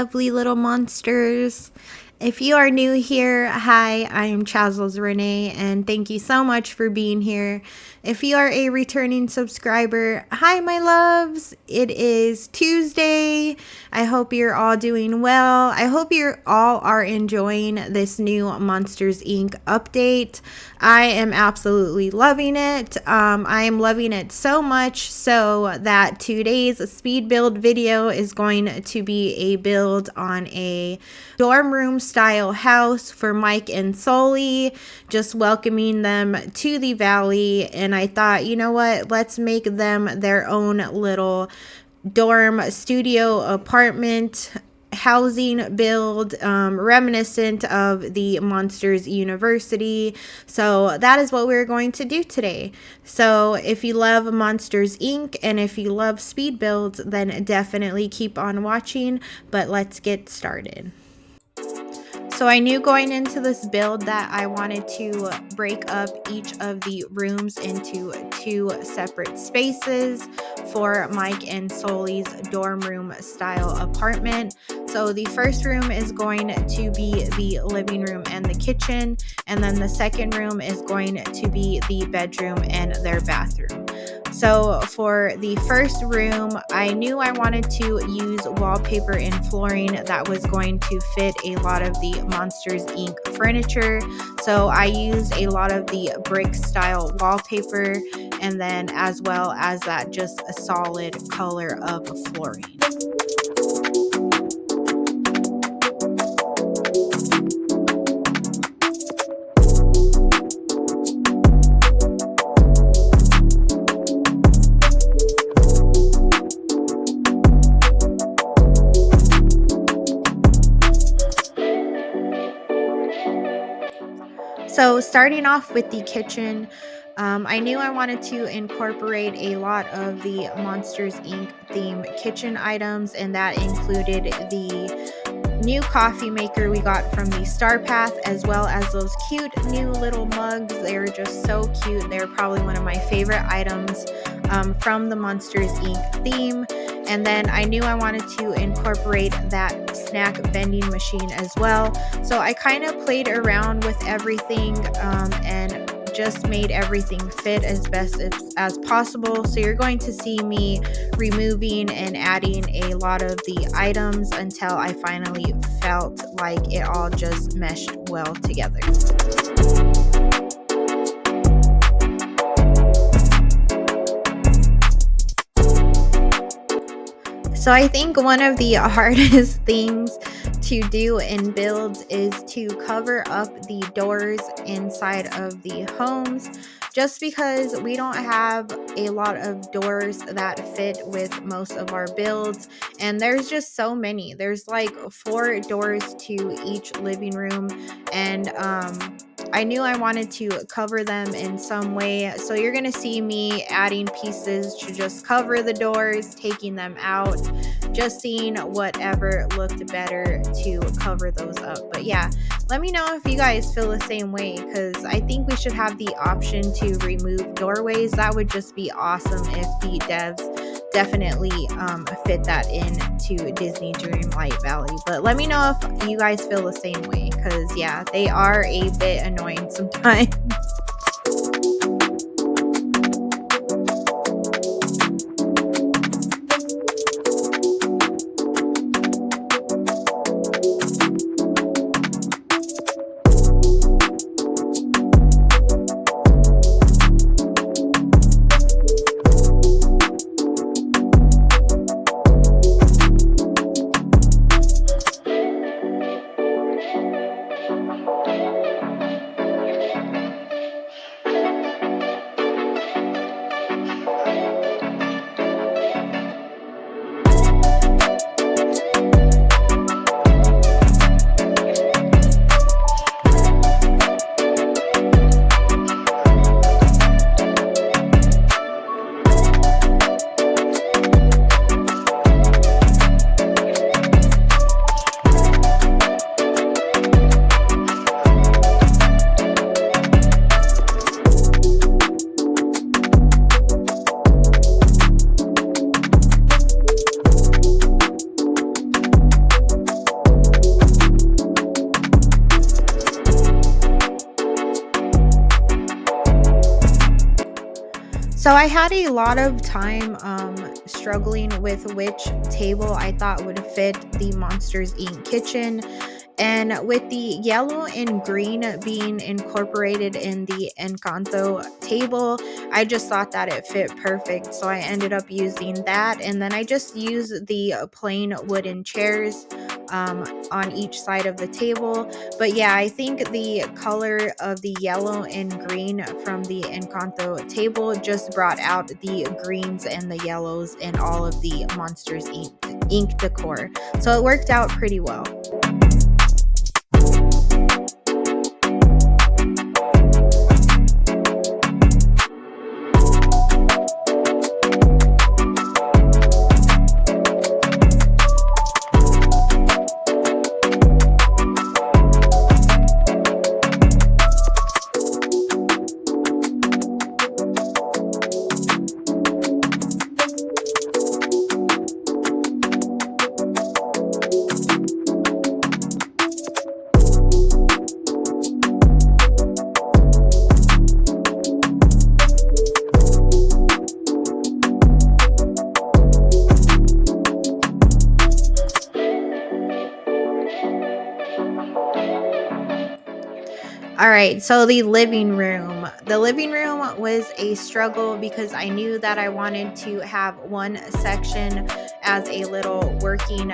lovely little monsters. If you are new here, hi, I am Chazles Renee, and thank you so much for being here. If you are a returning subscriber, hi, my loves. It is Tuesday. I hope you're all doing well. I hope you all are enjoying this new Monsters Inc. update. I am absolutely loving it. I am loving it so much so that today's speed build video is going to be a build on a dorm room style house for Mike and Sully, just welcoming them to the valley. And I thought, you know what, let's make them their own little dorm studio apartment housing build, reminiscent of the Monsters University. So that is what we're going to do today. So if you love Monsters Inc. and if you love speed builds, then definitely keep on watching. But let's get started. So I knew going into this build that I wanted to break up each of the rooms into two separate spaces for Mike and Sully's dorm room style apartment. So the first room is going to be the living room and the kitchen, and then the second room is going to be the bedroom and their bathroom. So for the first room, I knew I wanted to use wallpaper and flooring that was going to fit a lot of the Monsters Inc. furniture. So I used a lot of the brick style wallpaper, and then as well as that, just a solid color of flooring. So starting off with the kitchen, I knew I wanted to incorporate a lot of the Monsters Inc. theme kitchen items, and that included the new coffee maker we got from the Star Path, as well as those cute new little mugs. They're just so cute. They're probably one of my favorite items from the Monsters Inc. theme. And then I knew I wanted to incorporate that snack vending machine as well. So I kind of played around with everything and just made everything fit as best as possible. So you're going to see me removing and adding a lot of the items until I finally felt like it all just meshed well together. So I think one of the hardest things to do in builds is to cover up the doors inside of the homes, just because we don't have a lot of doors that fit with most of our builds, and there's just so many. There's like 4 doors to each living room, and I knew I wanted to cover them in some way. So you're going to see me adding pieces to just cover the doors, taking them out, just seeing whatever looked better to cover those up. But yeah, let me know if you guys feel the same way, because I think we should have the option to remove doorways. That would just be awesome if the devs definitely fit that into Disney Dreamlight Valley. But let me know if you guys feel the same way, because yeah, they are a bit annoying sometimes. So I had a lot of time struggling with which table I thought would fit the Monsters Inc. kitchen. And with the yellow and green being incorporated in the Encanto table, I just thought that it fit perfect. So I ended up using that. And then I just used the plain wooden chairs on each side of the table. But yeah, I think the color of the yellow and green from the Encanto table just brought out the greens and the yellows in all of the Monsters Inc. decor. So it worked out pretty well. All right, so the living room. The living room was a struggle because I knew that I wanted to have one section as a little working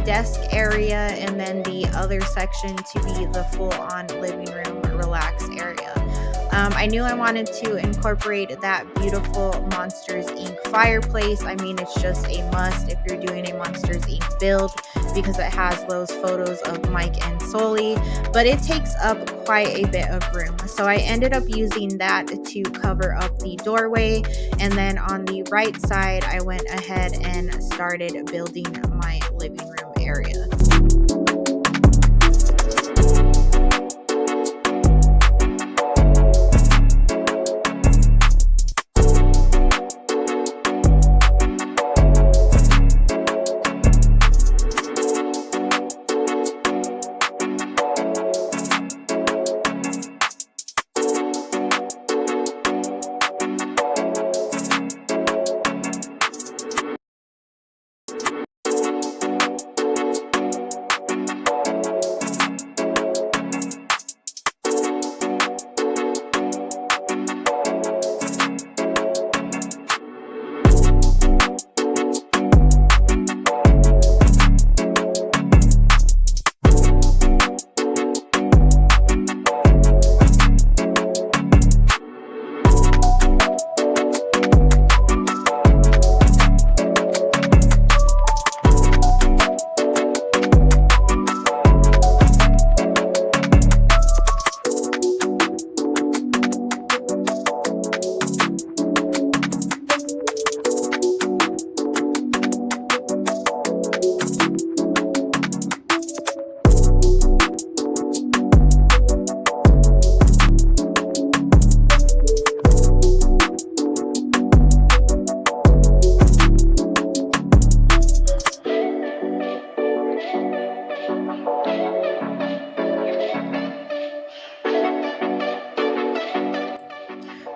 desk area and then the other section to be the full on living room relax area. I knew I wanted to incorporate that beautiful Monsters Inc. fireplace. I mean, it's just a must if you're doing a Monsters Inc. build because it has those photos of Mike and Sully, but it takes up quite a bit of room. So I ended up using that to cover up the doorway. And then on the right side, I went ahead and started building my living room area.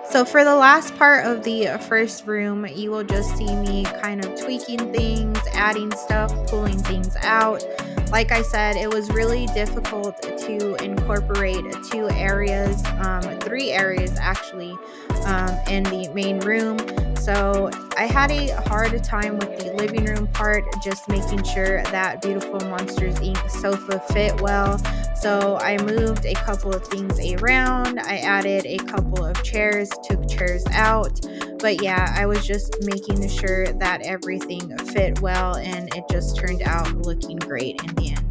So for the last part of the first room, you will just see me kind of tweaking things, adding stuff, pulling things out. Like I said, it was really difficult to incorporate two areas, three areas actually, in the main room. So I had a hard time with the living room part, just making sure that beautiful Monsters Inc. sofa fit well. So I moved a couple of things around. I added a couple of chairs, took chairs out. But yeah, I was just making sure that everything fit well and it just turned out looking great in the end.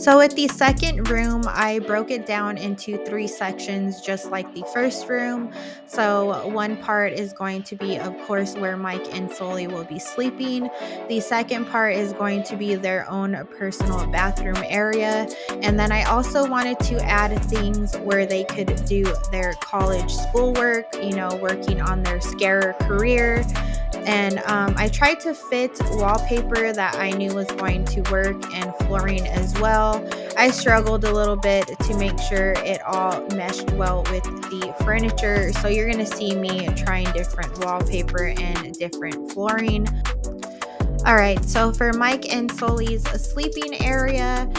So with the second room, I broke it down into 3 sections, just like the first room. So one part is going to be, of course, where Mike and Sully will be sleeping. The second part is going to be their own personal bathroom area. And then I also wanted to add things where they could do their college schoolwork, working on their scare career. And I tried to fit wallpaper that I knew was going to work and flooring as well. I struggled a little bit to make sure it all meshed well with the furniture. So you're going to see me trying different wallpaper and different flooring. All right, so for Mike and Sully's sleeping area,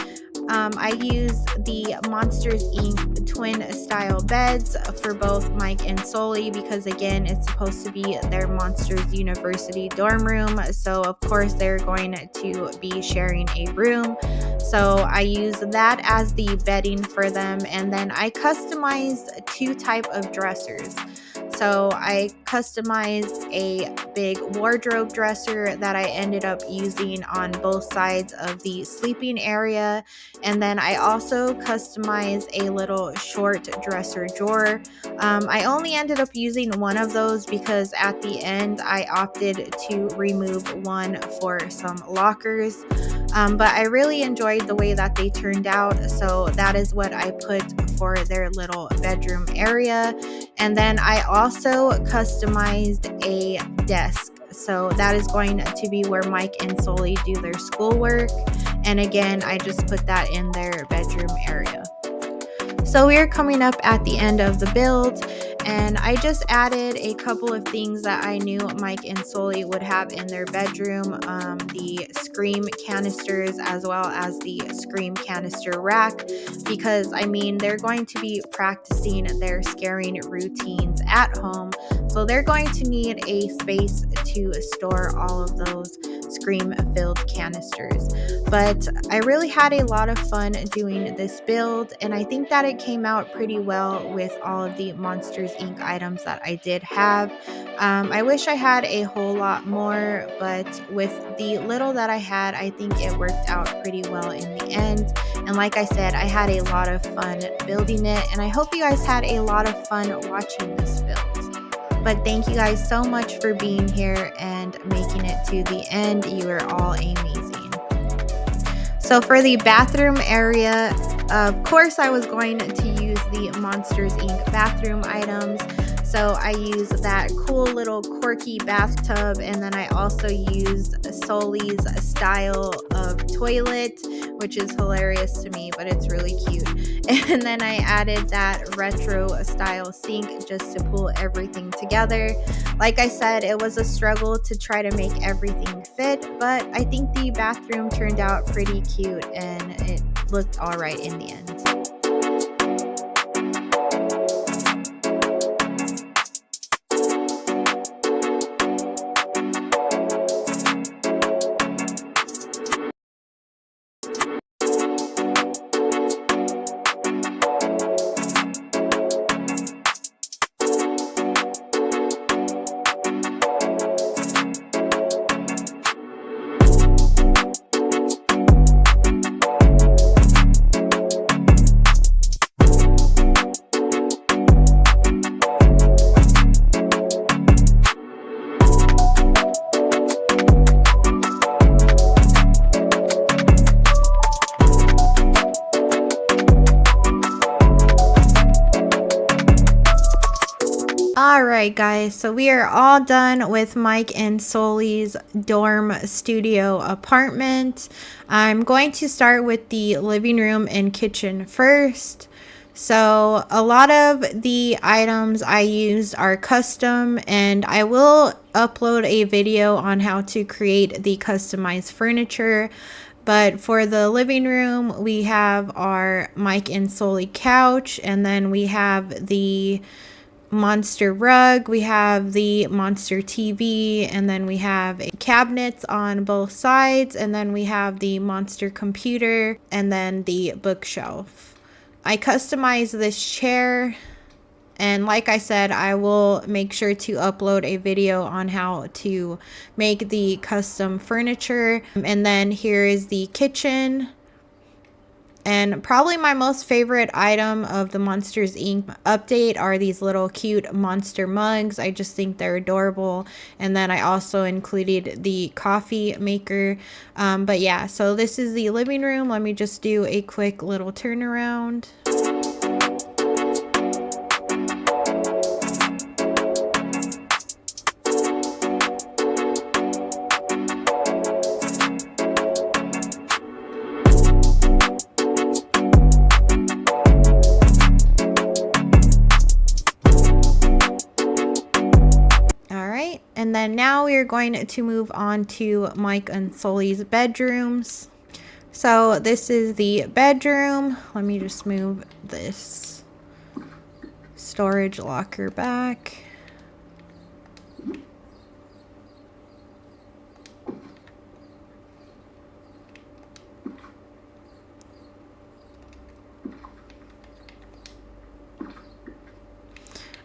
I use the Monsters Inc. twin style beds for both Mike and Sully because, again, it's supposed to be their Monsters University dorm room. So, of course, they're going to be sharing a room. So, I use that as the bedding for them. And then I customized 2 type of dressers. So I customized a big wardrobe dresser that I ended up using on both sides of the sleeping area. And then I also customized a little short dresser drawer. I only ended up using one of those because at the end I opted to remove one for some lockers. But I really enjoyed the way that they turned out. So that is what I put for their little bedroom area. And then I also customized a desk. So that is going to be where Mike and Sully do their schoolwork. And again, I just put that in their bedroom area. So we are coming up at the end of the build, and I just added a couple of things that I knew Mike and Sully would have in their bedroom, the Scream canisters as well as the Scream canister rack, because they're going to be practicing their scaring routines at home, so they're going to need a space to store all of those Scream filled canisters. But I really had a lot of fun doing this build, and I think that it came out pretty well with all of the Monsters Inc. items that I did have. I wish I had a whole lot more, but with the little that I had, I think it worked out pretty well in the end. And like I said, I had a lot of fun building it, and I hope you guys had a lot of fun watching this build. But thank you guys so much for being here and making it to the end. You are all amazing. So for the bathroom area, of course, I was going to use the Monsters Inc. bathroom items. So I used that cool little quirky bathtub, and then I also used Sully's style of toilet, which is hilarious to me, but it's really cute. And then I added that retro style sink just to pull everything together. Like I said, it was a struggle to try to make everything fit, but I think the bathroom turned out pretty cute and it looked all right in the end. All right, guys, so we are all done with Mike and Sully's dorm studio apartment. I'm going to start with the living room and kitchen first. So a lot of the items I used are custom, and I will upload a video on how to create the customized furniture. But for the living room, we have our Mike and Sully couch, and then we have the monster rug, we have the monster TV, and then we have cabinets on both sides, and then we have the monster computer, and then the bookshelf. I customized this chair, and like I said, I will make sure to upload a video on how to make the custom furniture. And then here is the kitchen. And probably my most favorite item of the Monsters Inc. update are these little cute monster mugs. I just think they're adorable. And then I also included the coffee maker. But yeah, so this is the living room. Let me just do a quick little turnaround. And then now we are going to move on to Mike and Sully's bedrooms. So this is the bedroom. Let me just move this storage locker back.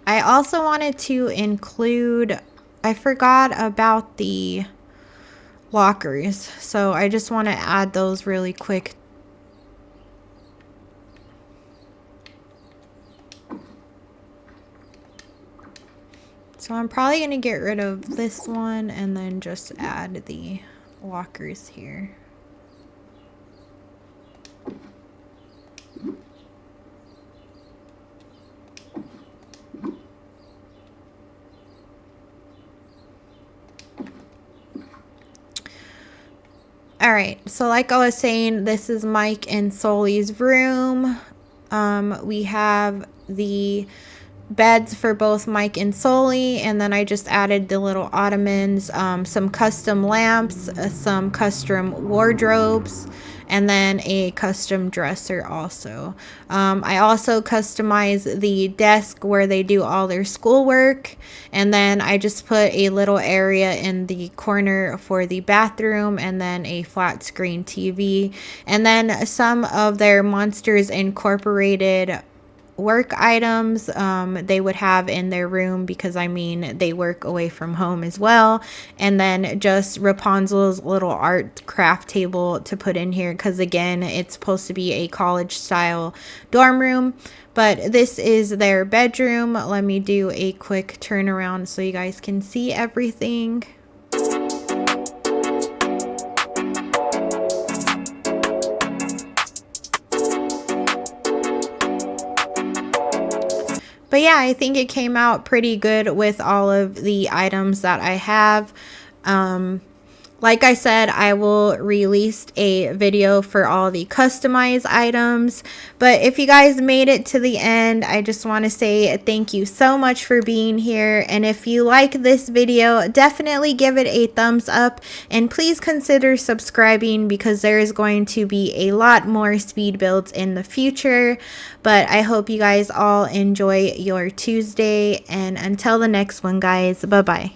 I also wanted to include, I forgot about the lockers, so I just want to add those really quick. So I'm probably going to get rid of this one and then just add the lockers here. All right, so like I was saying, this is Mike and Sully's room. We have the beds for both Mike and Sully, and then I just added the little ottomans, some custom lamps, some custom wardrobes, and then a custom dresser also. I also customized the desk where they do all their schoolwork, and then I just put a little area in the corner for the bathroom, and then a flat screen TV, and then some of their Monsters Incorporated work items they would have in their room, because I mean they work away from home as well. And then just Rapunzel's little art craft table to put in here, because again it's supposed to be a college style dorm room. But this is their bedroom. Let me do a quick turnaround so you guys can see everything. But yeah, I think it came out pretty good with all of the items that I have. Like I said, I will release a video for all the customized items. But if you guys made it to the end, I just want to say thank you so much for being here. And if you like this video, definitely give it a thumbs up. And please consider subscribing, because there is going to be a lot more speed builds in the future. But I hope you guys all enjoy your Tuesday. And until the next one, guys, bye-bye.